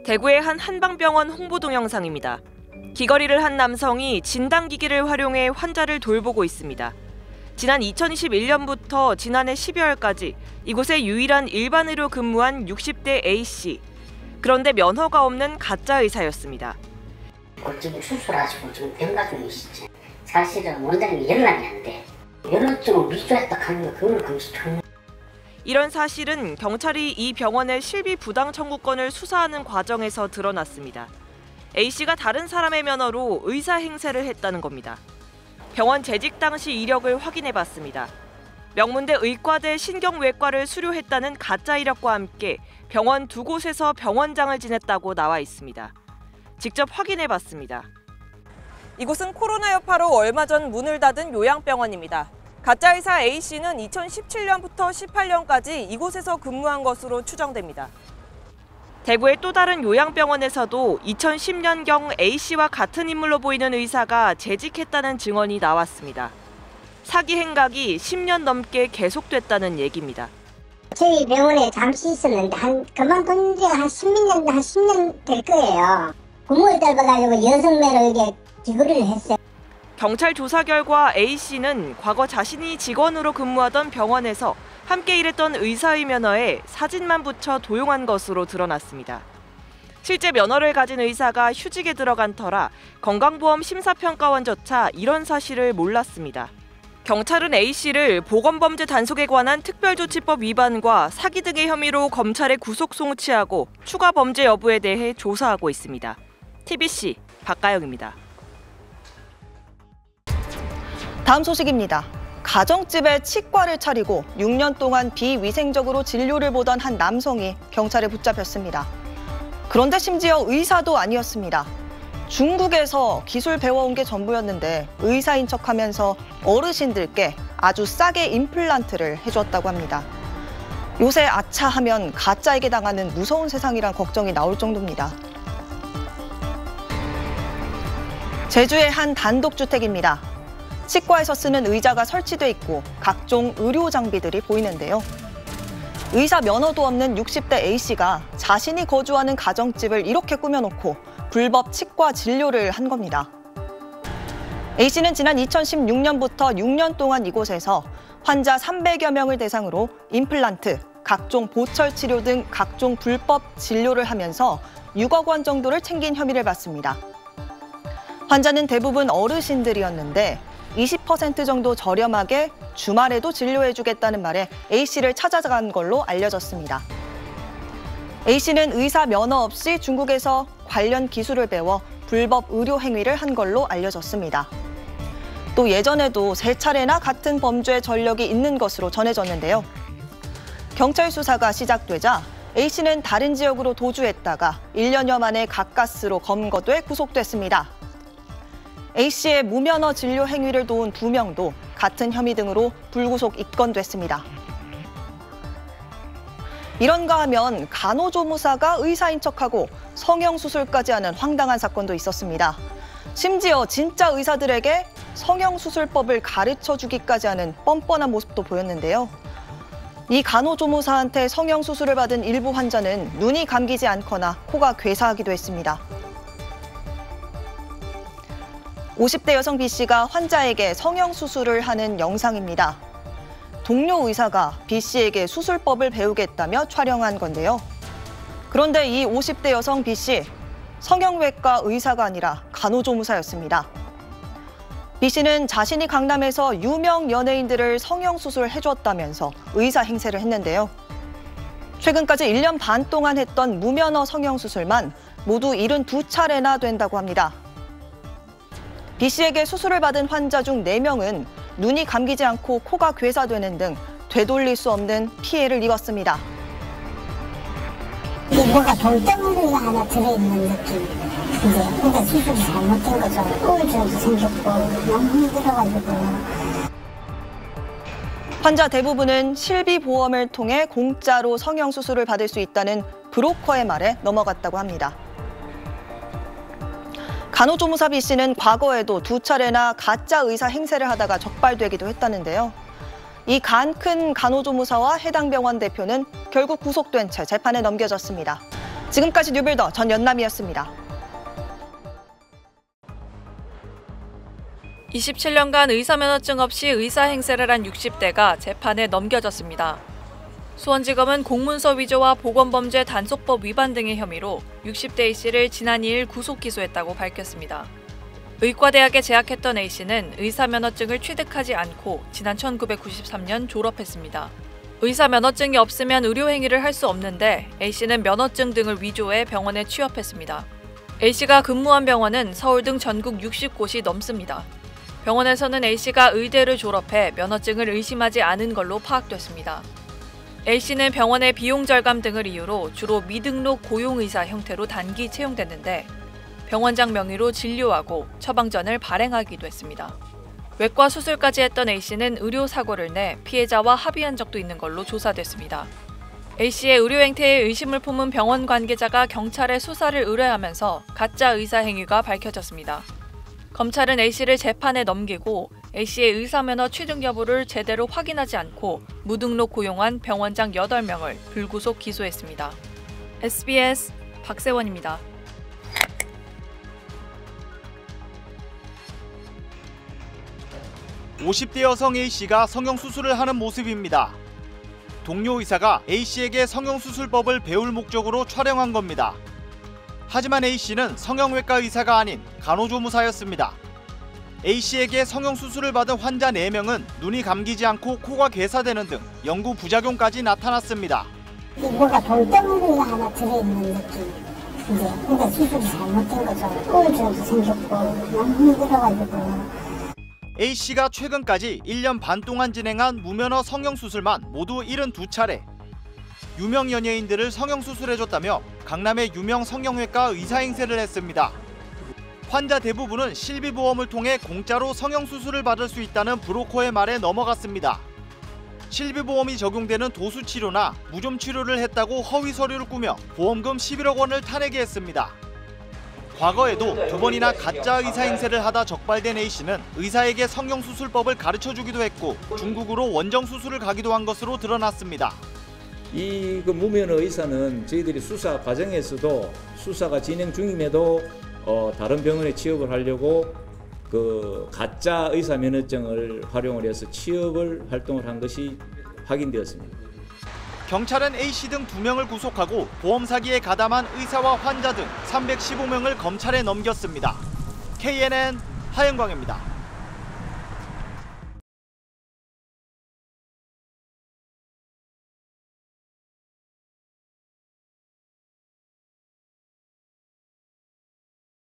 대구의 한 한방병원 홍보 동영상입니다. 귀걸이를 한 남성이 진단기기를 활용해 환자를 돌보고 있습니다. 지난 2021년부터 지난해 12월까지 이곳에 유일한 일반 의료 근무한 60대 A씨. 그런데 면허가 없는 가짜 의사였습니다. 지금 수술하시고 지금 병가 중이시지. 사실은 원장님이 연락이 안 돼. 면허증을 위조했다 하는 거 그걸 금시초문. 이런 사실은 경찰이 이 병원의 실비 부당 청구권을 수사하는 과정에서 드러났습니다. A씨가 다른 사람의 면허로 의사 행세를 했다는 겁니다. 병원 재직 당시 이력을 확인해봤습니다. 명문대 의과대 신경외과를 수료했다는 가짜 이력과 함께 병원 두 곳에서 병원장을 지냈다고 나와 있습니다. 직접 확인해봤습니다. 이곳은 코로나 여파로 얼마 전 문을 닫은 요양병원입니다. 가짜 의사 A씨는 2017년부터 18년까지 이곳에서 근무한 것으로 추정됩니다. 대구의 또 다른 요양병원에서도 2010년경 A씨와 같은 인물로 보이는 의사가 재직했다는 증언이 나왔습니다. 사기 행각이 10년 넘게 계속됐다는 얘기입니다. 저희 병원에 잠시 있었는데 그만둔 지가 한 10년 될 거예요. 부모에 닮아가지고 여성매로 이게 귀걸이를 했어요. 경찰 조사 결과 A씨는 과거 자신이 직원으로 근무하던 병원에서 함께 일했던 의사의 면허에 사진만 붙여 도용한 것으로 드러났습니다. 실제 면허를 가진 의사가 휴직에 들어간 터라 건강보험 심사평가원조차 이런 사실을 몰랐습니다. 경찰은 A씨를 보건범죄 단속에 관한 특별조치법 위반과 사기 등의 혐의로 검찰에 구속 송치하고 추가 범죄 여부에 대해 조사하고 있습니다. TBC 박가영입니다. 다음 소식입니다. 가정집에 치과를 차리고 6년 동안 비위생적으로 진료를 보던 한 남성이 경찰에 붙잡혔습니다. 그런데 심지어 의사도 아니었습니다. 중국에서 기술 배워온 게 전부였는데 의사인 척하면서 어르신들께 아주 싸게 임플란트를 해줬다고 합니다. 요새 아차하면 가짜에게 당하는 무서운 세상이란 걱정이 나올 정도입니다. 제주의 한 단독주택입니다. 치과에서 쓰는 의자가 설치돼 있고 각종 의료 장비들이 보이는데요. 의사 면허도 없는 60대 A씨가 자신이 거주하는 가정집을 이렇게 꾸며놓고 불법 치과 진료를 한 겁니다. A씨는 지난 2016년부터 6년 동안 이곳에서 환자 300여 명을 대상으로 임플란트, 각종 보철 치료 등 각종 불법 진료를 하면서 6억 원 정도를 챙긴 혐의를 받습니다. 환자는 대부분 어르신들이었는데 20% 정도 저렴하게 주말에도 진료해주겠다는 말에 A씨를 찾아간 걸로 알려졌습니다. A씨는 의사 면허 없이 중국에서 관련 기술을 배워 불법 의료 행위를 한 걸로 알려졌습니다. 또 예전에도 3차례나 같은 범죄 전력이 있는 것으로 전해졌는데요. 경찰 수사가 시작되자 A씨는 다른 지역으로 도주했다가 1년여 만에 가까스로 검거돼 구속됐습니다. A씨의 무면허 진료 행위를 도운 2명도 같은 혐의 등으로 불구속 입건됐습니다. 이런가 하면 간호조무사가 의사인 척하고 성형수술까지 하는 황당한 사건도 있었습니다. 심지어 진짜 의사들에게 성형수술법을 가르쳐주기까지 하는 뻔뻔한 모습도 보였는데요. 이 간호조무사한테 성형수술을 받은 일부 환자는 눈이 감기지 않거나 코가 괴사하기도 했습니다. 50대 여성 B씨가 환자에게 성형수술을 하는 영상입니다. 동료 의사가 B씨에게 수술법을 배우겠다며 촬영한 건데요. 그런데 이 50대 여성 B씨, 성형외과 의사가 아니라 간호조무사였습니다. B씨는 자신이 강남에서 유명 연예인들을 성형수술을 해줬다면서 의사 행세를 했는데요. 최근까지 1년 반 동안 했던 무면허 성형수술만 모두 72차례나 된다고 합니다. B씨에게 수술을 받은 환자 중 4명은 눈이 감기지 않고 코가 괴사되는 등 되돌릴 수 없는 피해를 입었습니다. 이게 뭐가 돌덩어리가 하나 들어있는 느낌. 그러니까 수술이 잘못된 거죠. 우울증도 생겼고 너무 힘들어가지고. 환자 대부분은 실비보험을 통해 공짜로 성형수술을 받을 수 있다는 브로커의 말에 넘어갔다고 합니다. 간호조무사 B씨는 과거에도 2차례나 가짜 의사 행세를 하다가 적발되기도 했다는데요. 이 간 큰 간호조무사와 해당 병원 대표는 결국 구속된 채 재판에 넘겨졌습니다. 지금까지 뉴빌더 전연남이었습니다. 27년간 의사면허증 없이 의사 행세를 한 60대가 재판에 넘겨졌습니다. 수원지검은 공문서 위조와 보건범죄 단속법 위반 등의 혐의로 60대 A씨를 지난 2일 구속 기소했다고 밝혔습니다. 의과대학에 재학했던 A씨는 의사면허증을 취득하지 않고 지난 1993년 졸업했습니다. 의사면허증이 없으면 의료행위를 할 수 없는데 A씨는 면허증 등을 위조해 병원에 취업했습니다. A씨가 근무한 병원은 서울 등 전국 60곳이 넘습니다. 병원에서는 A씨가 의대를 졸업해 면허증을 의심하지 않은 걸로 파악됐습니다. A씨는 병원의 비용 절감 등을 이유로 주로 미등록 고용의사 형태로 단기 채용됐는데 병원장 명의로 진료하고 처방전을 발행하기도 했습니다. 외과 수술까지 했던 A씨는 의료사고를 내 피해자와 합의한 적도 있는 걸로 조사됐습니다. A씨의 의료 행태에 의심을 품은 병원 관계자가 경찰에 수사를 의뢰하면서 가짜 의사 행위가 밝혀졌습니다. 검찰은 A씨를 재판에 넘기고 A씨의 의사면허 취득 여부를 제대로 확인하지 않고 무등록 고용한 병원장 8명을 불구속 기소했습니다. SBS 박세원입니다. (50대) 여성 A씨가 성형수술을 하는 모습입니다. 동료 의사가 A씨에게 성형수술법을 배울 목적으로 촬영한 겁니다. 하지만 A씨는 성형외과 의사가 아닌 간호조무사였습니다. A씨에게 성형수술을 받은 환자 4명은 눈이 감기지 않고 코가 괴사되는 등 영구 부작용까지 나타났습니다. 뭔가 돌덩어리가 하나 들어있는 느낌. 그러니까 수술이 잘못된 거죠. 우울증도 생겼고 너무 힘들어가지고. A씨가 최근까지 1년 반 동안 진행한 무면허 성형수술만 모두 72차례. 유명 연예인들을 성형수술해줬다며 강남의 유명 성형외과 의사 행세를 했습니다. 환자 대부분은 실비보험을 통해 공짜로 성형수술을 받을 수 있다는 브로커의 말에 넘어갔습니다. 실비보험이 적용되는 도수치료나 무좀치료를 했다고 허위 서류를 꾸며 보험금 11억 원을 타내게 했습니다. 과거에도 2번이나 가짜 의사 행세를 하다 적발된 A씨는 의사에게 성형수술법을 가르쳐주기도 했고 중국으로 원정수술을 가기도 한 것으로 드러났습니다. 이 무면허 의사는 저희들이 수사 과정에서도 수사가 진행 중임에도 다른 병원에 취업을 하려고 가짜 의사 면허증을 활용을 해서 취업을 활동을 한 것이 확인되었습니다. 경찰은 A씨 등 2명을 구속하고 보험 사기에 가담한 의사와 환자 등 315명을 검찰에 넘겼습니다. KNN 하영광입니다.